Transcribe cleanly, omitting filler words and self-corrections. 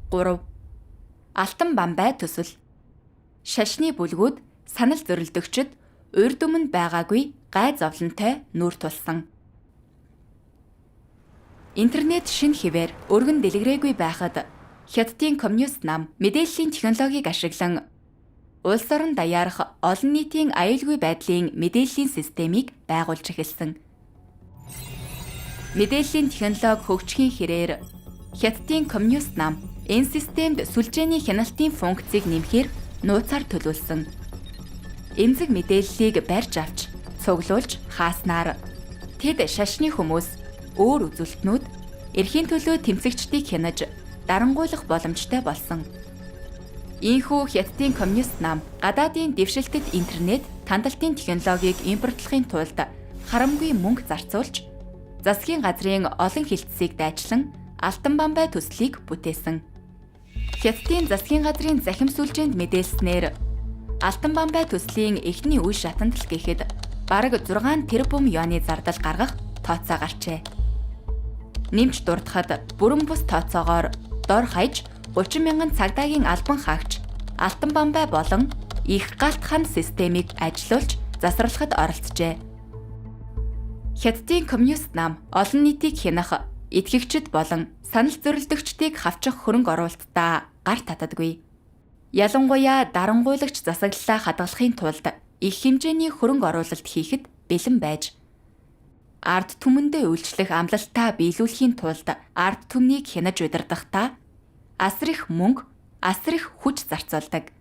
3. Алтан бамбай төсөл. Шашны бүлгүүд санал зөрөлдөгчд урьд өмнө байгаагүй гай зовлонтой нүүр тулсан. Интернет шин хэвээр өргөн дэлгэрээгүй байхад Хятадын коммунист нам мэдээллийн технологиг ашиглан улс орон даяарх олон нийтийн аюулгүй байдлын мэдээллийн системийг байгуулж эхэлсэн. Мэдээллийн технологи хөгжихийн хэрээр Хятадын коммунист нам энэ системд сүлжээний хяналтын функцийг нэмэхээр нууцаар төлөвлөсөн. Эмзэг мэдээллийг барьж авч, цуглуулж хааснаар тэд шашны хүмүүс, өөр үзүүлэлтнүүд, эрхийн төлөө тэмцэгчдийг хянаж дарангуйлах боломжтой болсон. Ийхүү Хятадын коммунист нам гадаадын дэвшилтэт интернет хяналтын технологиг импортлохын тулд харамгүй мөнгө зарцуулж, засгийн газрын олон хилцсийг дайчлан алтан бамбай төслийг бүтээсэн. Хятадын засгийн газрын захим сүлжээнд мэдээлснээр алтан бамбай төслийн эхний үе шатанд л гэхэд бараг 6 тэрбум юаны зардал гаргах тооцоо гарчээ. Нэмж дурдахад бүрэн бус тооцоогоор дор хаяж 30 мянган цагдаагийн албан хаагч алтан бамбай болон их галт хан системийг ажилуулж засварлахад оролцжээ. Хятадын коммунист нам олон нийтийг хянах, итгэгчид болон санал зөрөлдөгчдийг хавчих хөрөнгө оруулалтаа гар татадаггүй. Ялангуяа дарангуйлагч засаглалаа хадгалахын тулд их хэмжээний хөрөнгө оруулалт хийхэд бэлэн байж, ард түмэндээ үйлчлэх амлалтаа биелүүлэхийн тулд ард түмнийг хянаж удирдахдаа асар их мөнгө, асар их хүч зарцуулдаг.